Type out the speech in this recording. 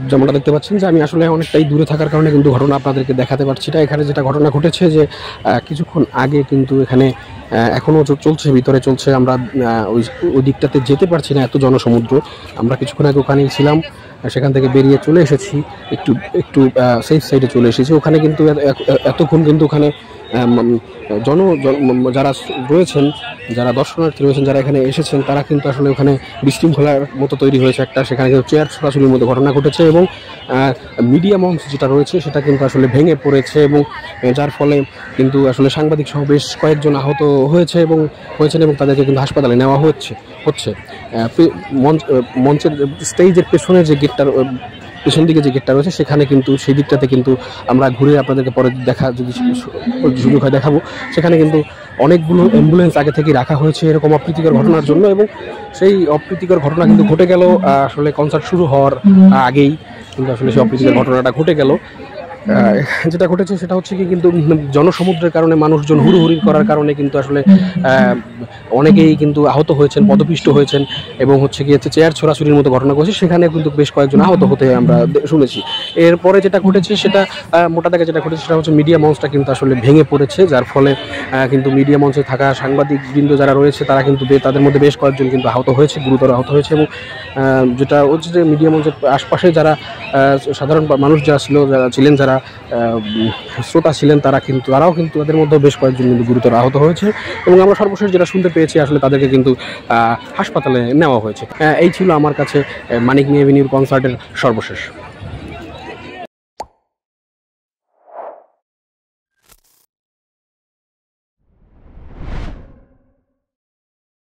যেমনটা দেখতে পাচ্ছেন যে আমি আসলে অনেকটাই দূরে থাকার কারণে কিন্তু ঘটনা আপনাদেরকে দেখাতে পারছি না। এখানে যেটা ঘটনা ঘটেছে যে কিছুক্ষণ আগে কিন্তু এখানে এখনও চলছে, ভিতরে চলছে। আমরা ওই দিকটাতে যেতে পারছি না, এত জনসমুদ্র। আমরা কিছুক্ষণ আগে ওখানেই ছিলাম, সেখান থেকে বেরিয়ে চলে এসেছি, একটু একটু সেফ সাইডে চলে এসেছি। ওখানে কিন্তু এতক্ষণ কিন্তু ওখানে যারা রয়েছেন, যারা দর্শনার্থী রয়েছেন, যারা এখানে এসেছেন, তারা কিন্তু আসলে ওখানে বিশৃঙ্খলার মতো তৈরি হয়েছে একটা। সেখানে কিন্তু চেয়ার ছোড়াছুড়ির মতো ঘটনা ঘটেছে এবং মিডিয়া মঞ্চ যেটা রয়েছে সেটা কিন্তু আসলে ভেঙে পড়েছে এবং যার ফলে কিন্তু আসলে সাংবাদিক সহ বেশ কয়েকজন আহত হয়েছেন এবং তাদেরকে কিন্তু হাসপাতালে নেওয়া হচ্ছে। মঞ্চের স্টেজের পেছনে যে গেটটা, পেছন দিকে যে গেটটা রয়েছে সেখানে কিন্তু সেই দিকটাতে কিন্তু আমরা ঘুরে আপনাদেরকে পরে যদি সুযোগ হয় দেখাবো। সেখানে কিন্তু অনেকগুলো অ্যাম্বুলেন্স আগে থেকে রাখা হয়েছে এরকম অপ্রীতিকর ঘটনার জন্য, এবং সেই অপ্রীতিকর ঘটনা কিন্তু ঘটে গেল আসলে কনসার্ট শুরু হওয়ার আগেই কিন্তু আসলে সেই অপ্রীতিকর ঘটনাটা ঘটে গেল। যেটা ঘটেছে সেটা হচ্ছে কি, কিন্তু জনসমুদ্রের কারণে, মানুষজন হুড়োহুড়ি করার কারণে কিন্তু আসলে অনেকেই কিন্তু আহত হয়েছেন, পদপিষ্ট হয়েছেন এবং হচ্ছে গিয়ে চেয়ার ছোড়াছুড়ির মতো ঘটনা ঘটেছে। সেখানে কিন্তু বেশ কয়েকজন আহত হতে আমরা শুনেছি। এরপরে যেটা ঘটেছে সেটা মোটা দাগে যেটা ঘটেছে সেটা হচ্ছে মিডিয়া মঞ্চটা কিন্তু আসলে ভেঙে পড়েছে, যার ফলে কিন্তু মিডিয়া মঞ্চে থাকা সাংবাদিকবৃন্দ যারা রয়েছে তারা কিন্তু তাদের মধ্যে বেশ কয়েকজন কিন্তু আহত হয়েছে, গুরুতর আহত হয়েছে। এবং যেটা হচ্ছে যে মিডিয়া মঞ্চের আশপাশে যারা সাধারণ মানুষ যারা ছিলেন, যারা শ্রোতা ছিলেন, তারাও কিন্তু তাদের মধ্যে বেশ কয়েকজন কিন্তু গুরুতর আহত হয়েছে এবং আমরা সর্বশেষ যেটা শুনতে পেয়েছি আসলে তাদেরকে কিন্তু হাসপাতালে নেওয়া হয়েছে। এই ছিল আমার কাছে মানিক মিয়া এভিনিউর কনসার্টের সর্বশেষ।